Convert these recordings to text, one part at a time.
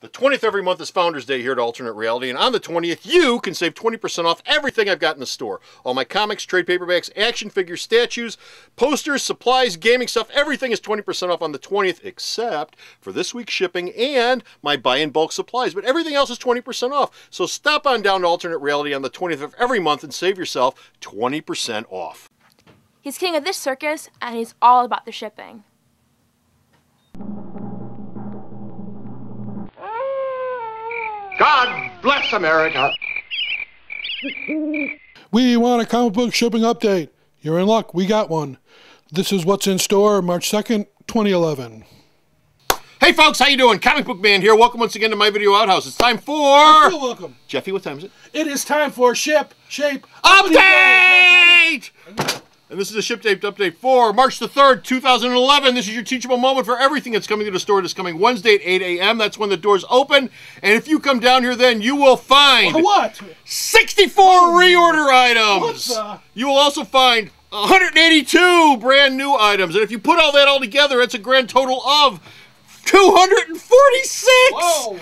The 20th every month is Founders Day here at Alternate Reality, and on the 20th, you can save 20% off everything I've got in the store. All my comics, trade paperbacks, action figures, statues, posters, supplies, gaming stuff, everything is 20% off on the 20th, except for this week's shipping and my buy-in-bulk supplies, but everything else is 20% off. So stop on down to Alternate Reality on the 20th of every month and save yourself 20% off. He's king of this circus, and he's all about the shipping. God bless America. We want a comic book shipping update. You're in luck. We got one. This is what's in store March 2nd, 2011. Hey folks, how you doing? Comic Book Man here. Welcome once again to my video outhouse. It's time for... You're welcome. Jeffy, what time is it? It is time for Shipshape Update! And this is a Shipshape update for March the 3rd, 2011. This is your teachable moment for everything that's coming to the store this coming Wednesday at 8 a.m. That's when the doors open. And if you come down here, then you will find... What? 64 reorder items! What the... You will also find 182 brand new items. And if you put all that all together, it's a grand total of 246! Whoa!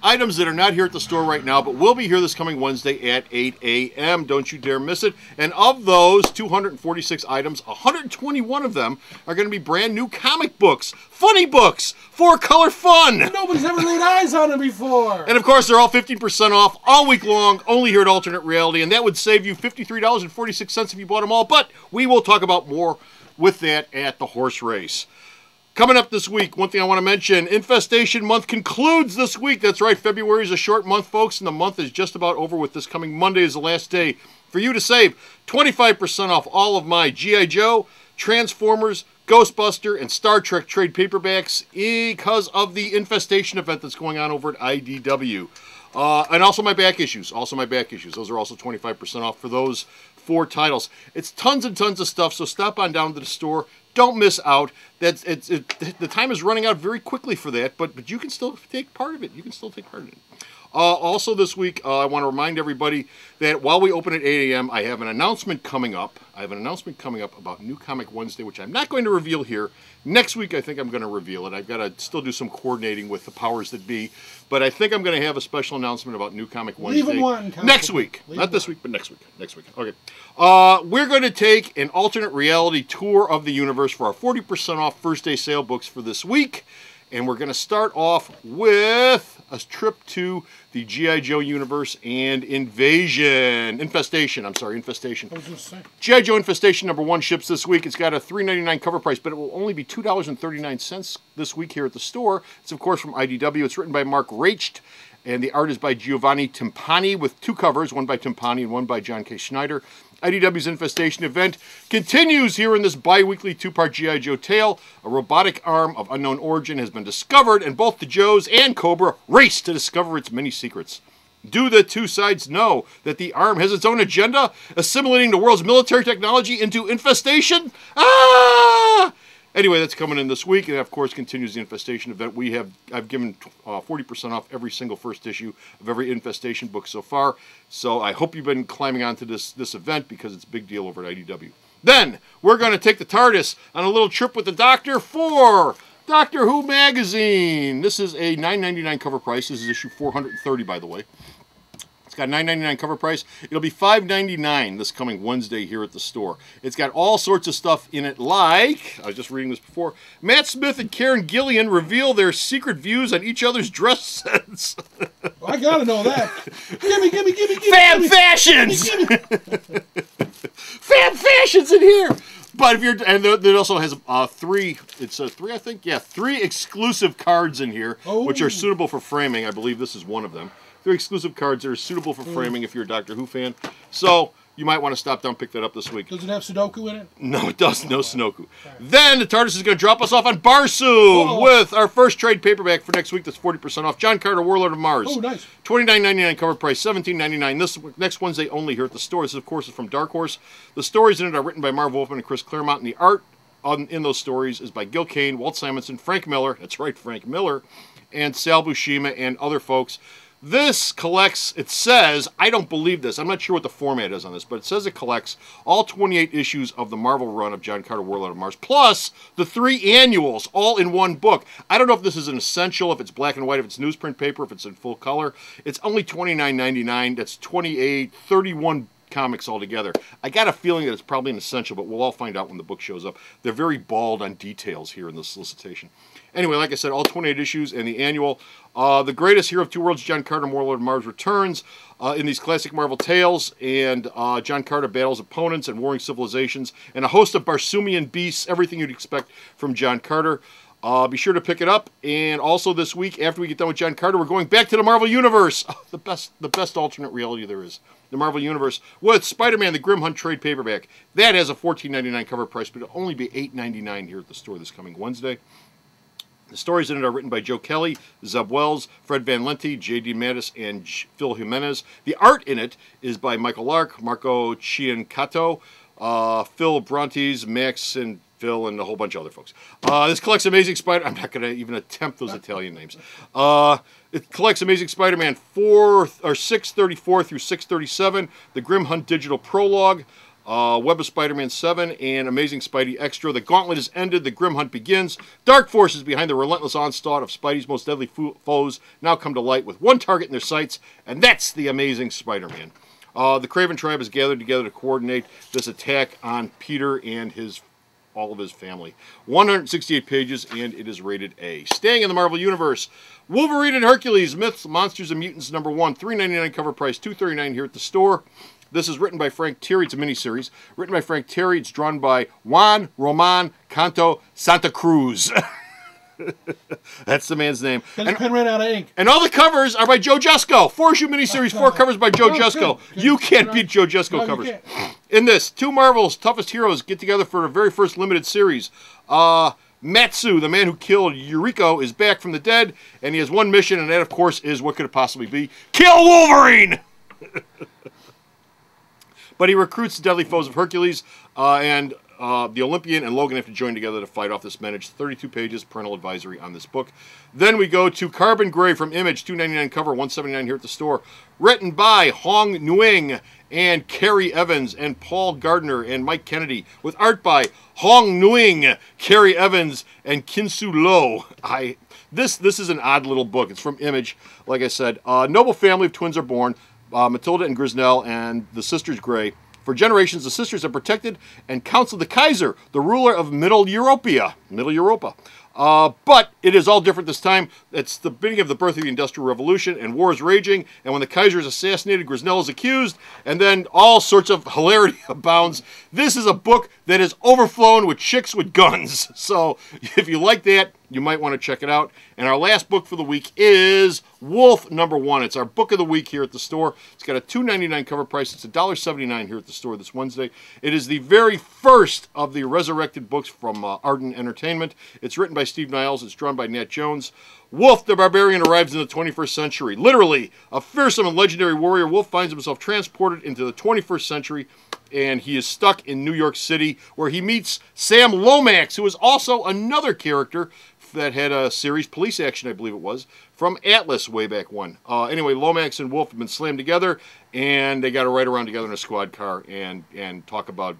Items that are not here at the store right now, but will be here this coming Wednesday at 8 a.m. Don't you dare miss it. And of those 246 items, 121 of them are going to be brand new comic books, funny books, four-color fun. Nobody's ever laid eyes on them before. And of course, they're all 15% off all week long, only here at Alternate Reality, and that would save you $53.46 if you bought them all, but we will talk about more with that at the horse race. Coming up this week, one thing I want to mention, Infestation Month concludes this week. That's right, February is a short month, folks, and the month is just about over with. This coming Monday is the last day for you to save 25% off all of my G.I. Joe, Transformers, Ghostbuster, and Star Trek trade paperbacks because of the Infestation event that's going on over at IDW. And also my back issues. Those are also 25% off for those 4 titles. It's tons and tons of stuff, so stop on down to the store. Don't miss out. The time is running out very quickly for that, but you can still take part of it. Also this week, I want to remind everybody that while we open at 8 a.m., I have an announcement coming up. About New Comic Wednesday, which I'm not going to reveal here. Next week, I think I'm going to reveal it. I've got to still do some coordinating with the powers that be, but I think I'm going to have a special announcement about New Comic Wednesday next week. Not this week, but next week. Okay. We're going to take an alternate reality tour of the universe for our 40% off first day sale books for this week. And we're going to start off with a trip to the G.I. Joe universe and Infestation. I was going to say. G.I. Joe Infestation #1 ships this week. It's got a $3.99 cover price, but it will only be $2.39 this week here at the store. It's, of course, from IDW. It's written by Mark Raicht, and the art is by Giovanni Timpani with 2 covers, one by Timpani and one by John K. Schneider. IDW's Infestation event continues here in this bi-weekly 2-part G.I. Joe tale. A robotic arm of unknown origin has been discovered, and both the Joes and Cobra race to discover its many secrets. Do the 2 sides know that the arm has its own agenda, assimilating the world's military technology into Infestation? Ah! Anyway, that's coming in this week, and of course continues the Infestation event. I've given 40% off every single first issue of every Infestation book so far. So I hope you've been climbing onto this event because it's a big deal over at IDW. Then we're going to take the TARDIS on a little trip with the Doctor for Doctor Who magazine. This is a $9.99 cover price. This is issue 430, by the way. It's got a $9.99 cover price. It'll be $5.99 this coming Wednesday here at the store. It's got all sorts of stuff in it, like, I was just reading this before, Matt Smith and Karen Gillian reveal their secret views on each other's dress sense. I gotta know that. Gimme. Fab Fashions! Fab Fashions in here! But if you're, and it also has 3 exclusive cards in here, which are suitable for framing. I believe this is one of them. 3 exclusive cards that are suitable for framing if you're a Doctor Who fan. So you might want to stop down and pick that up this week. Does it have Sudoku in it? No, it doesn't. No Sudoku. Then the TARDIS is going to drop us off on Barsoom with our first trade paperback for next week that's 40% off. John Carter, Warlord of Mars. Oh, nice. $29.99 cover price, $17.99 this next Wednesday only here at the store. This, of course, is from Dark Horse. The stories in it are written by Marv Wolfman and Chris Claremont, and the art in those stories is by Gil Kane, Walt Simonson, Frank Miller, that's right, Frank Miller, and Sal Buscema and other folks. This collects, it says, I don't believe this, I'm not sure what the format is on this, but it says it collects all 28 issues of the Marvel run of John Carter Warlord of Mars, plus the 3 annuals, all in one book. I don't know if this is an essential, if it's black and white, if it's newsprint paper, if it's in full color. It's only $29.99. That's 31 comics altogether. I got a feeling that it's probably an essential, but we'll all find out when the book shows up. They're very bald on details here in the solicitation. Anyway, like I said, all 28 issues and the annual. The greatest hero of two worlds, John Carter, Warlord of Mars, returns in these classic Marvel tales, and John Carter battles opponents and warring civilizations, and a host of Barsoomian beasts, everything you'd expect from John Carter. Be sure to pick it up. And also this week, after we get done with John Carter, we're going back to the Marvel Universe. The best alternate reality there is. The Marvel Universe with Spider-Man, the Grim Hunt trade paperback. That has a $14.99 cover price, but it'll only be $8.99 here at the store this coming Wednesday. The stories in it are written by Joe Kelly, Zeb Wells, Fred Van Lente, J.D. Mattis, and Phil Jimenez. The art in it is by Michael Lark, Marco Ciancato, Phil Brontes, Max and Phil, and a whole bunch of other folks. This collects Amazing Spider... I'm not going to even attempt those Italian names. It collects Amazing Spider-Man 634 through 637, the Grim Hunt Digital Prologue, Web of Spider-Man 7, and Amazing Spidey Extra. The gauntlet is ended. The Grim Hunt begins. Dark forces behind the relentless onslaught of Spidey's most deadly foes now come to light with one target in their sights, and that's the Amazing Spider-Man. The Kraven tribe has gathered together to coordinate this attack on Peter and all of his family. 168 pages, and it is rated A. Staying in the Marvel Universe, Wolverine and Hercules, Myths, Monsters, and Mutants #1, $3.99 cover price, $2.39 here at the store. This is written by Frank Terry. It's a miniseries. Written by Frank Terry. It's drawn by Juan Roman Canto Santa Cruz. That's the man's name. And pen ran out of ink. And all the covers are by Joe Jusko. 4-issue miniseries, 4 covers by Joe Jusko. Good. You can't beat Joe Jusko covers. In this, 2 Marvel's toughest heroes get together for the very first limited series. Matsu, the man who killed Yuriko, is back from the dead, and he has one mission, and that, of course, is, what could it possibly be? Kill Wolverine! But he recruits the deadly foes of Hercules, and the Olympian and Logan have to join together to fight off this menace. 32 pages, parental advisory on this book. Then we go to Carbon Gray from Image, $2.99 cover, $1.79 here at the store. Written by Hong Nguyen and Kerry Evans and Paul Gardner and Mike Kennedy, with art by Hong Nguyen, Kerry Evans, and Kinsu Lo. This is an odd little book. It's from Image, like I said. Noble family of twins are born. Matilda and Grisnell and the sisters Gray. For generations, the sisters have protected and counseled the Kaiser, the ruler of Middle Europa. But it is all different this time. It's the beginning of the birth of the Industrial Revolution, and war is raging. And when the Kaiser is assassinated, Grisnell is accused, and then all sorts of hilarity abounds. This is a book that is overflowing with chicks with guns. So if you like that, you might want to check it out. And our last book for the week is Wolf #1. It's our book of the week here at the store. It's got a $2.99 cover price. It's $1.79 here at the store this Wednesday. It is the very first of the resurrected books from Arden Entertainment. It's written by Steve Niles. It's drawn by Nat Jones. Wolf the Barbarian arrives in the 21st century. Literally, a fearsome and legendary warrior, Wolf finds himself transported into the 21st century, and he is stuck in New York City, where he meets Sam Lomax, who is also another character that had a series, Police Action, I believe it was, from Atlas way back when. Anyway, Lomax and Wolf have been slammed together, and they got to ride around together in a squad car and talk about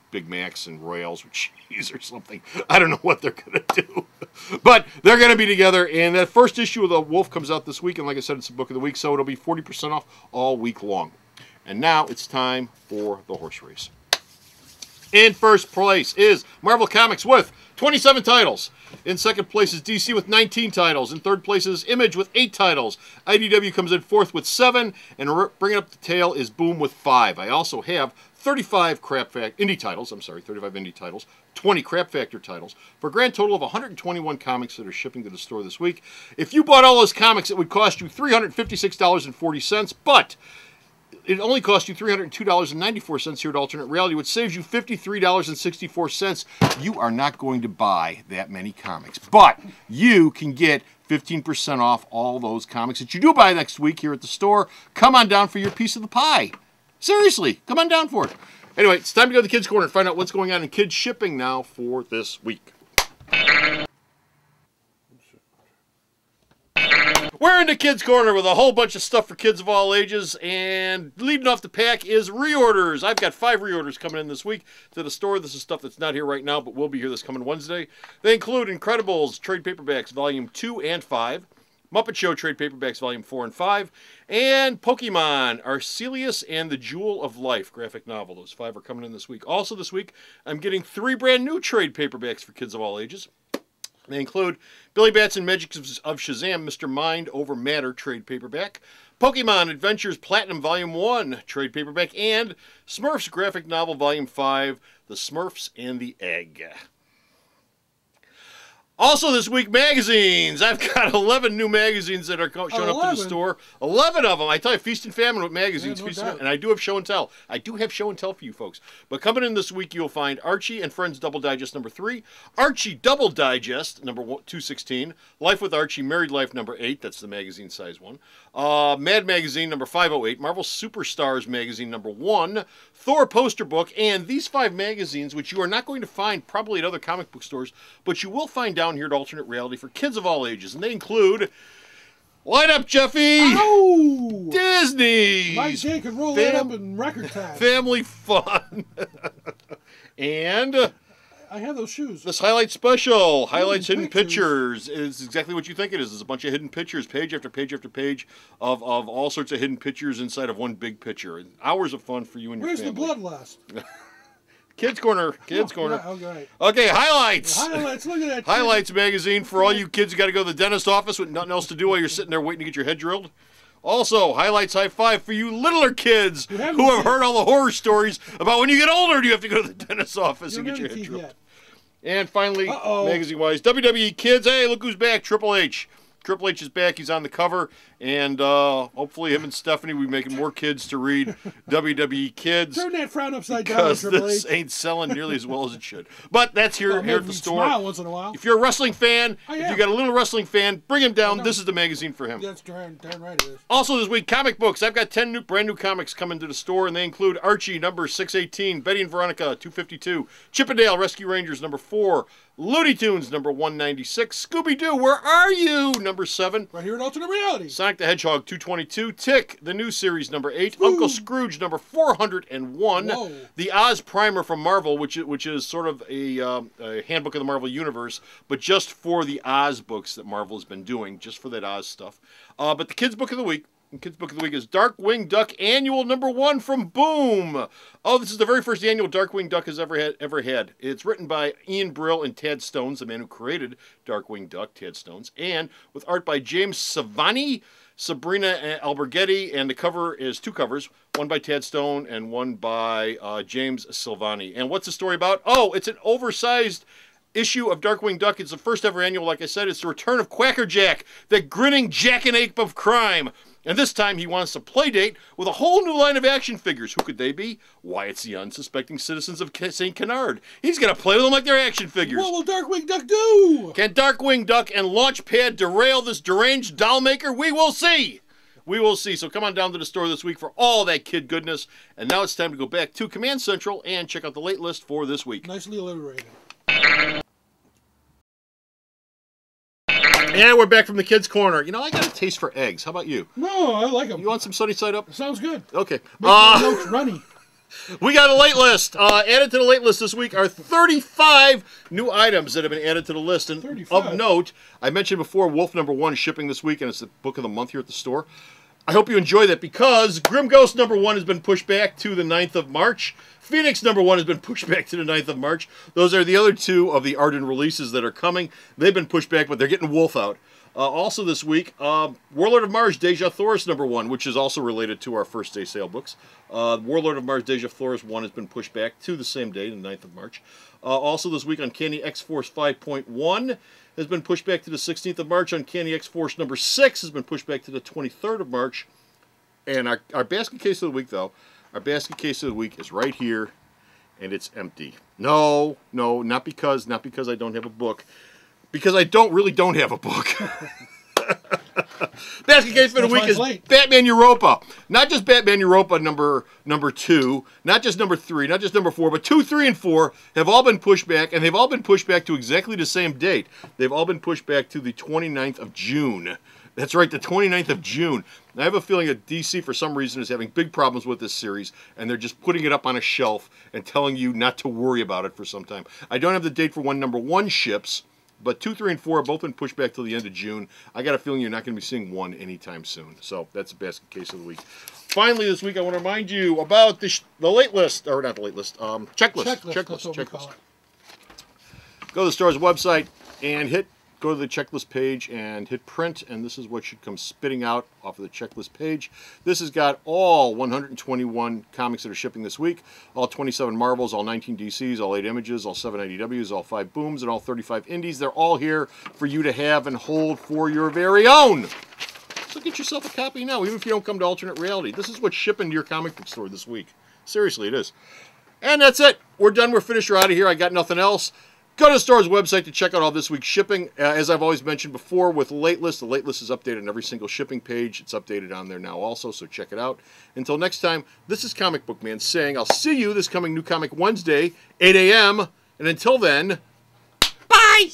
Big Macs and Royals with cheese or something. I don't know what they're going to do. But they're going to be together, and that first issue of The Wolf comes out this week, and like I said, it's the book of the week, so it'll be 40% off all week long. And now it's time for the horse race. In first place is Marvel Comics with 27 titles. In second place is DC with 19 titles. In third place is Image with 8 titles. IDW comes in fourth with 7. And bringing up the tail is Boom with 5. I also have 35 indie titles, 20 Crap Factor titles, for a grand total of 121 comics that are shipping to the store this week. If you bought all those comics, it would cost you $356.40, but it only cost you $302.94 here at Alternate Reality, which saves you $53.64. You are not going to buy that many comics, but you can get 15% off all those comics that you do buy next week here at the store. Come on down for your piece of the pie. Seriously, come on down for it. Anyway, it's time to go to the Kids Corner and find out what's going on in kids shipping now for this week. We're in the Kids Corner with a whole bunch of stuff for kids of all ages, and leading off the pack is reorders. I've got 5 reorders coming in this week to the store. This is stuff that's not here right now, but will be here this coming Wednesday. They include Incredibles trade paperbacks Volume 2 and 5, Muppet Show trade paperbacks Volume 4 and 5, and Pokemon Arcelius and the Jewel of Life graphic novel. Those 5 are coming in this week. Also this week, I'm getting 3 brand new trade paperbacks for kids of all ages. They include Billy Batson Magic of Shazam, Mr. Mind Over Matter trade paperback, Pokemon Adventures Platinum Volume 1 trade paperback, and Smurfs graphic novel Volume 5, The Smurfs and the Egg. Also this week, magazines. I've got 11 new magazines that are showing up to the store. 11 of them. I tell you, feast and famine with magazines. Yeah, no doubt. And I do have show and tell. I do have show and tell for you folks. But coming in this week, you'll find Archie and Friends Double Digest number 3, Archie Double Digest number 216, Life with Archie Married Life number 8. That's the magazine size one. Mad Magazine number 508, Marvel Superstars magazine number 1, Thor poster book, and these 5 magazines, which you are not going to find probably at other comic book stores, but you will find down here at Alternate Reality for kids of all ages. And they include Light Up Jeffy! Ow! Disney! My Jay can roll that up in record time. Family Fun! And I have those shoes. this highlight special, Highlights Hidden Pictures. Pictures, is exactly what you think it is. It's a bunch of hidden pictures, page after page after page, of all sorts of hidden pictures inside of one big picture. Hours of fun for you and your Where's family. the bloodlust? Kids Corner, Kids Corner. Yeah, okay. Okay, highlights. Highlights, look at that. Highlights magazine for all you kids who got to go to the dentist office with nothing else to do while you're sitting there waiting to get your head drilled. Also, Highlights High Five for you littler kids who have heard all the horror stories about when you get older, you have to go to the dentist's office and get your head drilled. Yet. And finally, magazine-wise, WWE Kids. Hey, look who's back, Triple H. Triple H is back. He's on the cover. And hopefully him and Stephanie will be making more kids to read WWE Kids. Turn that frown upside down, Because Triple this H. ain't selling nearly as well as it should. But that's here at the store. Smile once in a while. If you're a wrestling fan, I if am. you got a little wrestling fan, bring him down. This is the magazine for him. That's darn right it is. Also this week, comic books. I've got 10 brand new comics coming to the store, and they include Archie, number 618, Betty and Veronica, 252, Chippendale Rescue Rangers, number 4, Looney Tunes, number 196, Scooby-Doo, Where Are You, number 7, Right here at Alternate Reality. Sonic the Hedgehog, 222, Tick, the new series, number 8, Uncle Scrooge, number 401, Whoa. the Oz Primer from Marvel, which is sort of a handbook of the Marvel Universe, but just for the Oz books that Marvel has been doing, just for that Oz stuff. But the Kids Book of the Week, Kids Book of the Week is Darkwing Duck Annual number 1 from Boom. Oh, this is the very first annual Darkwing Duck has ever had. It's written by Ian Brill and Tad Stones, the man who created Darkwing Duck, Tad Stones, and with art by James Savani, Sabrina Alberghetti, and the cover is 2 covers, one by Tad Stone and one by James Silvani. And what's the story about? Oh, it's an oversized issue of Darkwing Duck. It's the first ever annual, like I said. It's the return of Quacker Jack, the grinning jackanapes of crime. And this time he wants to playdate with a whole new line of action figures. Who could they be? Why, it's the unsuspecting citizens of St. Canard. He's going to play with them like they're action figures. What will Darkwing Duck do? Can Darkwing Duck and Launchpad derail this deranged doll maker? We will see. We will see. So come on down to the store this week for all that kid goodness. And now it's time to go back to Command Central and check out the late list for this week. Nicely alliterated. Yeah, we're back from the Kids Corner. You know, I got a taste for eggs. How about you? No, I like them. You want some sunny side up? Sounds good. Okay. Make my notes runny. We got a late list. Added to the late list this week are 35 new items that have been added to the list. And 35. of note, I mentioned before, Wolf number 1 is shipping this week, and it's the book of the month here at the store. I hope you enjoy that because Grim Ghost number 1 has been pushed back to the 9th of March. Phoenix number 1 has been pushed back to the 9th of March. Those are the other 2 of the Arden releases that are coming. They've been pushed back, but they're getting Wolf out. Also this week, Warlord of Mars Deja Thoris number 1, which is also related to our first day sale books. Warlord of Mars Deja Thoris 1 has been pushed back to the same day, the 9th of March. Also this week, Uncanny X-Force 5.1 has been pushed back to the 16th of March. Uncanny X-Force number 6 has been pushed back to the 23rd of March. And our basket case of the week, though, our basket case of the week is right here, and it's empty. No, not because I don't have a book. Because I really don't have a book. Basket case for the week is Batman Europa. Not just Batman Europa number 2, not just number 3, not just number 4, but 2, 3, and 4 have all been pushed back, and they've all been pushed back to exactly the same date. They've all been pushed back to the 29th of June. That's right, the 29th of June. I have a feeling that DC, for some reason, is having big problems with this series, and they're just putting it up on a shelf and telling you not to worry about it for some time. I don't have the date for when number 1 ships, but 2, 3, and 4 have both been pushed back till the end of June. I got a feeling you're not going to be seeing 1 anytime soon. So that's the basket case of the week. Finally, this week, I want to remind you about the late list, or not the late list, checklist. That's what we call it. Go to the store's website and go to the checklist page and hit print, and this is what should come spitting out off of the checklist page. This has got all 121 comics that are shipping this week, all 27 Marvels, all 19 DCs, all 8 Images, all 7 IDWs, all 5 Booms, and all 35 Indies. They're all here for you to have and hold for your very own. So get yourself a copy now, even if you don't come to Alternate Reality. This is what's shipping to your comic book store this week. Seriously, it is. And that's it. We're done. We're finished. We're out of here. I got nothing else. Go to the store's website to check out all this week's shipping. As I've always mentioned before with the late list is updated on every single shipping page. It's updated on there now also, so check it out. Until next time, this is Comic Book Man saying I'll see you this coming New Comic Wednesday, 8 a.m. And until then, bye!